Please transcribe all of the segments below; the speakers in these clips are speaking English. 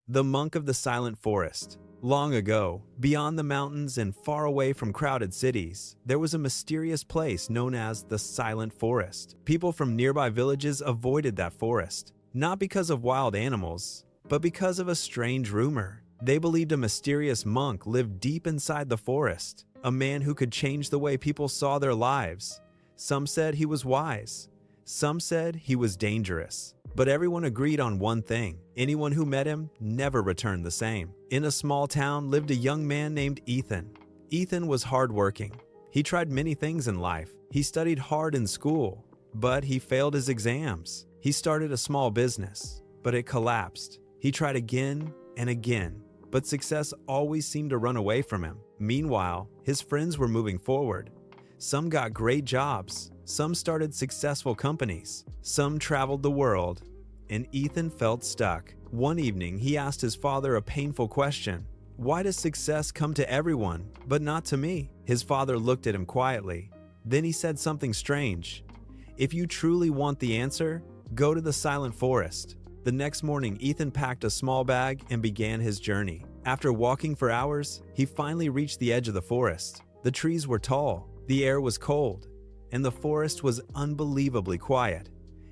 The monk of the silent forest. Long ago, beyond the mountains and far away from crowded cities, there was a mysterious place known as the Silent Forest. People from nearby villages avoided that forest, not because of wild animals, but because of a strange rumor. They believed a mysterious monk lived deep inside the forest, a man who could change the way people saw their lives. Some said he was wise, some said he was dangerous. But everyone agreed on one thing: anyone who met him never returned the same. In a small town lived a young man named Ethan. Ethan was hardworking. He tried many things in life. He studied hard in school, but he failed his exams. He started a small business, but it collapsed. He tried again and again, but success always seemed to run away from him. Meanwhile, his friends were moving forward. Some got great jobs, some started successful companies, some traveled the world, and Ethan felt stuck. One evening, he asked his father a painful question: "Why does success come to everyone, but not to me?" His father looked at him quietly. Then he said something strange: "If you truly want the answer, go to the silent forest." The next morning, Ethan packed a small bag and began his journey. After walking for hours, he finally reached the edge of the forest. The trees were tall, the air was cold, and the forest was unbelievably quiet.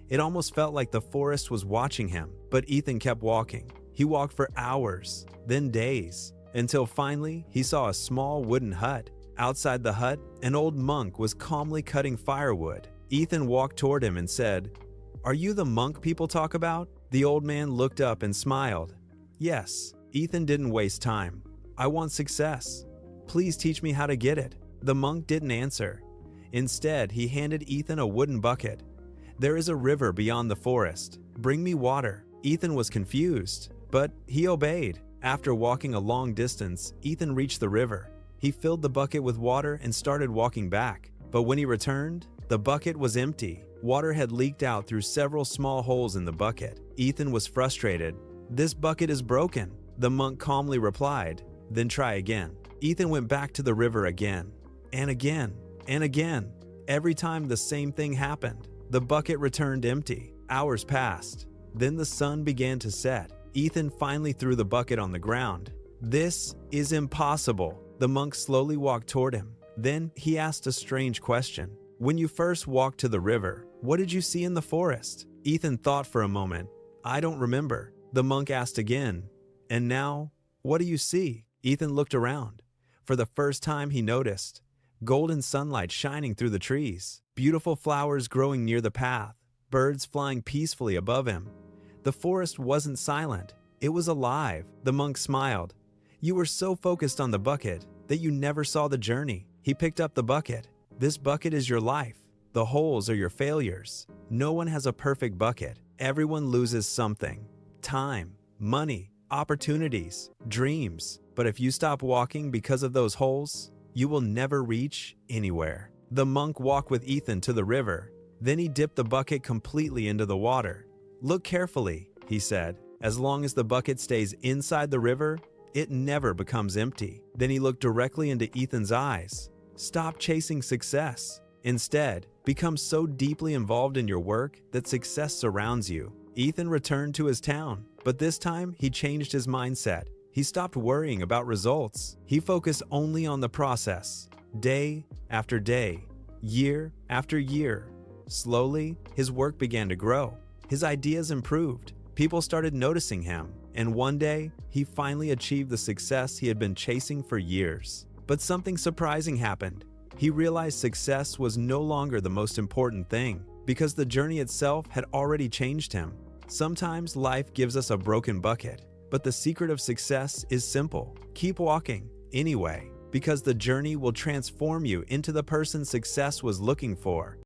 It almost felt like the forest was watching him, but Ethan kept walking. He walked for hours, then days, until finally he saw a small wooden hut. Outside the hut, an old monk was calmly cutting firewood. Ethan walked toward him and said, "Are you the monk people talk about?" The old man looked up and smiled. "Yes." Ethan didn't waste time. "I want success. Please teach me how to get it." The monk didn't answer. Instead, he handed Ethan a wooden bucket. "There is a river beyond the forest. Bring me water." Ethan was confused, but he obeyed. After walking a long distance, Ethan reached the river. He filled the bucket with water and started walking back. But when he returned, the bucket was empty. Water had leaked out through several small holes in the bucket. Ethan was frustrated. "This bucket is broken," the monk calmly replied. "Then try again." Ethan went back to the river again, and again, and again. Every time the same thing happened. The bucket returned empty. Hours passed. Then the sun began to set. Ethan finally threw the bucket on the ground. "This is impossible." The monk slowly walked toward him. Then he asked a strange question. "When you first walked to the river, what did you see in the forest?" Ethan thought for a moment. "I don't remember." The monk asked again, "And now, what do you see?" Ethan looked around. For the first time, he noticed golden sunlight shining through the trees, beautiful flowers growing near the path, birds flying peacefully above him. The forest wasn't silent, it was alive. The monk smiled. "You were so focused on the bucket that you never saw the journey." He picked up the bucket. "This bucket is your life. The holes are your failures. No one has a perfect bucket. Everyone loses something: time, money, opportunities, dreams. But if you stop walking because of those holes, you will never reach anywhere." The monk walked with Ethan to the river. Then he dipped the bucket completely into the water. "Look carefully," he said. "As long as the bucket stays inside the river, it never becomes empty." Then he looked directly into Ethan's eyes. "Stop chasing success. Instead, become so deeply involved in your work that success surrounds you." Ethan returned to his town, but this time he changed his mindset. He stopped worrying about results. He focused only on the process. Day after day, year after year. Slowly, his work began to grow. His ideas improved. People started noticing him, and one day, he finally achieved the success he had been chasing for years. But something surprising happened. He realized success was no longer the most important thing, because the journey itself had already changed him. Sometimes life gives us a broken bucket, but the secret of success is simple. Keep walking anyway, because the journey will transform you into the person success was looking for.